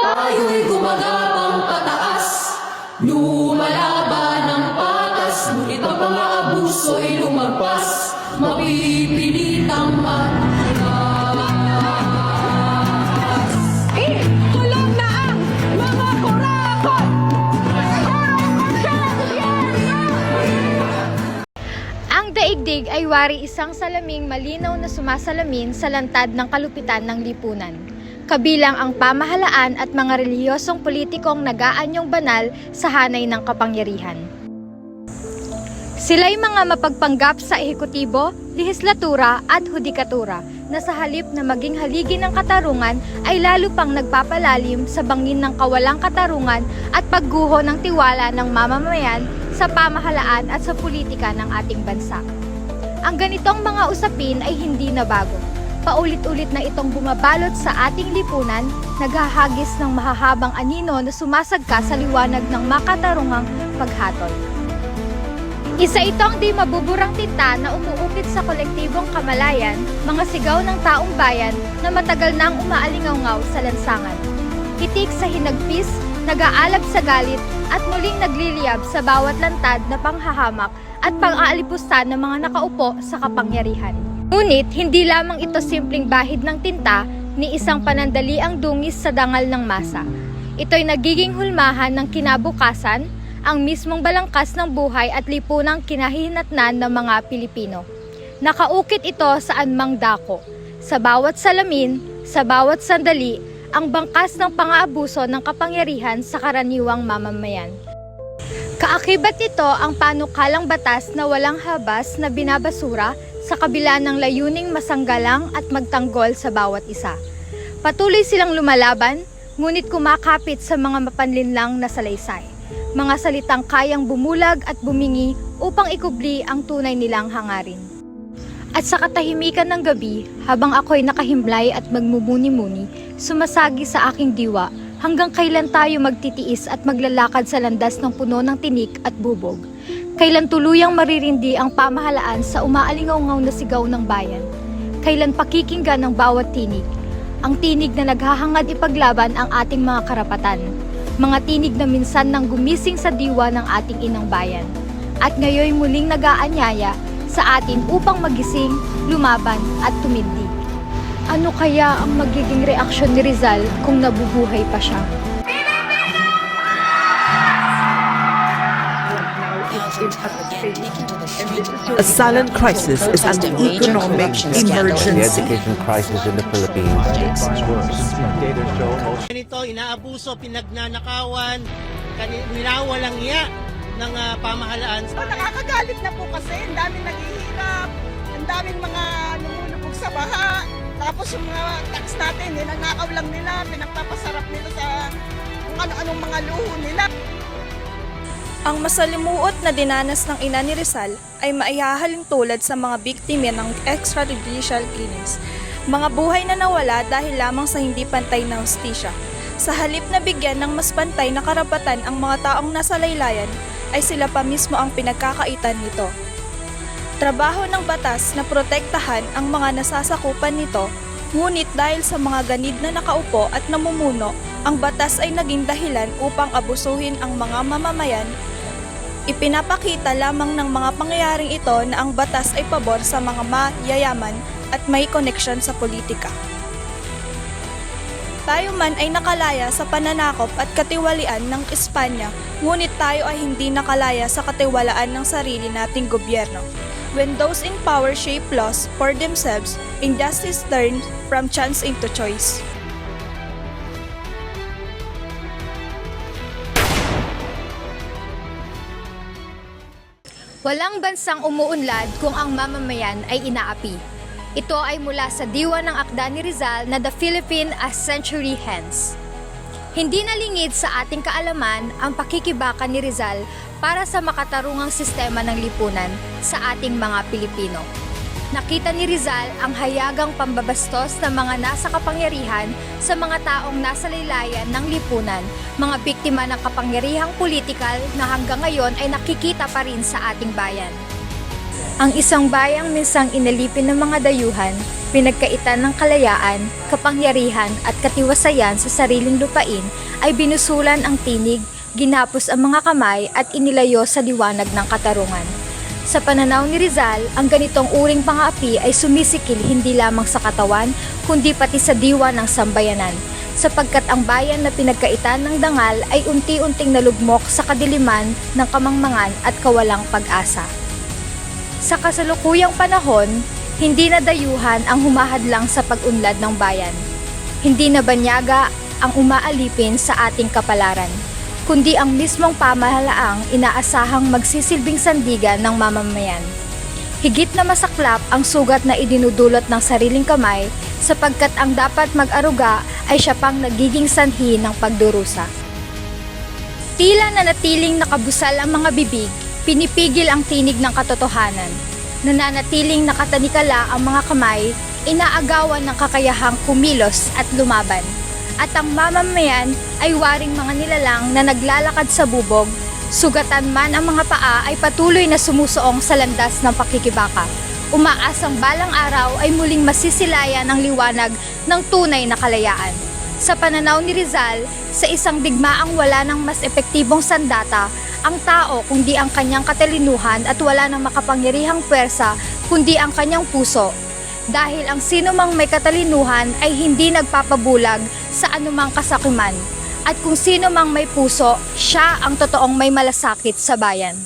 Tayo'y gumagapang pataas, lumalaban ng patas, ngunit ang mga abuso'y lumagpas, mapipilitang Tulog na ang mga kurakot! Ang daigdig ay wari isang salaming malinaw na sumasalamin sa lantad ng kalupitan ng lipunan. Kabilang ang pamahalaan at mga relihiyosong politikong nag-aanyong banal sa hanay ng kapangyarihan. Sila'y mga mapagpanggap sa ehekutibo, lehislatura at hudikatura na sa halip na maging haligi ng katarungan ay lalo pang nagpapalalim sa bangin ng kawalang katarungan at pagguho ng tiwala ng mamamayan sa pamahalaan at sa politika ng ating bansa. Ang ganitong mga usapin ay hindi na bago. Paulit-ulit na itong bumabalot sa ating lipunan, naghahagis ng mahahabang anino na sumasagka sa liwanag ng makatarungang paghatol. Isa itong di mabuburang tinta na umuukit sa kolektibong kamalayan, mga sigaw ng taong bayan na matagal nang umaalingaw-ngaw sa lansangan. Hitik sa hinagpis, nag-aalab sa galit at muling nagliliyab sa bawat lantad na panghahamak at pang-aalipusta ng mga nakaupo sa kapangyarihan. Ngunit hindi lamang ito simpleng bahid ng tinta ni isang panandaliang dungis sa dangal ng masa. Ito'y nagiging hulmahan ng kinabukasan, ang mismong balangkas ng buhay at lipunang kinahihinatnan ng mga Pilipino. Nakaukit ito sa anmang dako. Sa bawat salamin, sa bawat sandali, ang bangkas ng pang-aabuso ng kapangyarihan sa karaniwang mamamayan. Kaakibat nito ang panukalang batas na walang habas na binabasura sa kabila ng layuning masanggalang at magtanggol sa bawat isa. Patuloy silang lumalaban, ngunit kumakapit sa mga mapanlinlang na salaysay. Mga salitang kayang bumulag at bumingi upang ikubli ang tunay nilang hangarin. At sa katahimikan ng gabi, habang ako'y nakahimlay at magmumuni-muni, sumasagi sa aking diwa hanggang kailan tayo magtitiis at maglalakad sa landas ng puno ng tinik at bubog. Kailan tuluyang maririndi ang pamahalaan sa umaalingaw-ngaw na sigaw ng bayan? Kailan pakikinggan ng bawat tinig? Ang tinig na naghahangad ipaglaban ang ating mga karapatan. Mga tinig na minsan nang gumising sa diwa ng ating inang bayan. At ngayon muling nag-aanyaya sa atin upang magising, lumaban at tumindig. Ano kaya ang magiging reaksyon ni Rizal kung nabubuhay pa siya? A silent crisis is an economic the emergency. education crisis in the Philippines. Ganito, inaabuso, pinagnanakawan, winawalang iya ng pamahalaan. Nakakagalit na po kasi, ang daming naghihirap, ang daming mga lumulubog sa baha, tapos yung mga tax natin, ninanakaw lang nila, pinagpapasarap nila sa kung ano-anong mga luho nila. Ang masalimuot na dinanas ng ina ni Rizal ay maihahalin tulad sa mga biktima ng extrajudicial killings. Mga buhay na nawala dahil lamang sa hindi pantay na hustisya. Sa halip na bigyan ng mas pantay na karapatan ang mga taong nasa laylayan, ay sila pa mismo ang pinagkakaitan nito. Trabaho ng batas na protektahan ang mga nasasakupan nito, ngunit dahil sa mga ganid na nakaupo at namumuno, ang batas ay naging dahilan upang abusuhin ang mga mamamayan. Ipinapakita lamang ng mga pangyayaring ito na ang batas ay pabor sa mga mayayaman at may koneksyon sa politika. Tayo man ay nakalaya sa pananakop at katiwalian ng Espanya, ngunit tayo ay hindi nakalaya sa katiwalaan ng sarili nating gobyerno. When those in power shape laws for themselves, injustice turns from chance into choice. Walang bansang umuunlad kung ang mamamayan ay inaapi. Ito ay mula sa diwa ng akda ni Rizal na The Philippine A Century Hence. Hindi nalingid sa ating kaalaman ang pakikibaka ni Rizal para sa makatarungang sistema ng lipunan sa ating mga Pilipino. Nakita ni Rizal ang hayagang pambabastos ng mga nasa kapangyarihan sa mga taong nasa laylayan ng lipunan, mga biktima ng kapangyarihang politikal na hanggang ngayon ay nakikita pa rin sa ating bayan. Ang isang bayang minsang inalipin ng mga dayuhan, pinagkaitan ng kalayaan, kapangyarihan at katiwasayan sa sariling lupain ay binusulan ang tinig, ginapos ang mga kamay at inilayo sa liwanag ng katarungan. Sa pananaw ni Rizal, ang ganitong uring pang-aapi ay sumisikil hindi lamang sa katawan, kundi pati sa diwa ng sambayanan, sapagkat ang bayan na pinagkaitan ng dangal ay unti-unting nalugmok sa kadiliman ng kamangmangan at kawalang pag-asa. Sa kasalukuyang panahon, hindi na dayuhan ang humahadlang sa pag-unlad ng bayan. Hindi na banyaga ang umaalipin sa ating kapalaran, kundi ang mismong pamahalaang inaasahang magsisilbing sandigan ng mamamayan. Higit na masaklap ang sugat na idinudulot ng sariling kamay sapagkat ang dapat mag-aruga ay siya pang nagiging sanhi ng pagdurusa. Tila nanatiling nakabusal ang mga bibig, pinipigil ang tinig ng katotohanan. Nananatiling nakatanikala ang mga kamay, inaagawan ng kakayahang kumilos at lumaban. At ang mamamayan ay waring mga nilalang na naglalakad sa bubog, sugatan man ang mga paa ay patuloy na sumusuong sa landas ng pakikibaka. Umaasang balang araw ay muling masisilayan ang liwanag ng tunay na kalayaan. Sa pananaw ni Rizal, sa isang digmaang wala ng mas epektibong sandata, ang tao kundi ang kanyang katalinuhan at wala ng makapangyarihang pwersa kundi ang kanyang puso. Dahil ang sinumang may katalinuhan ay hindi nagpapabulag sa anumang kasakiman. At kung sino mang may puso, siya ang totoong may malasakit sa bayan.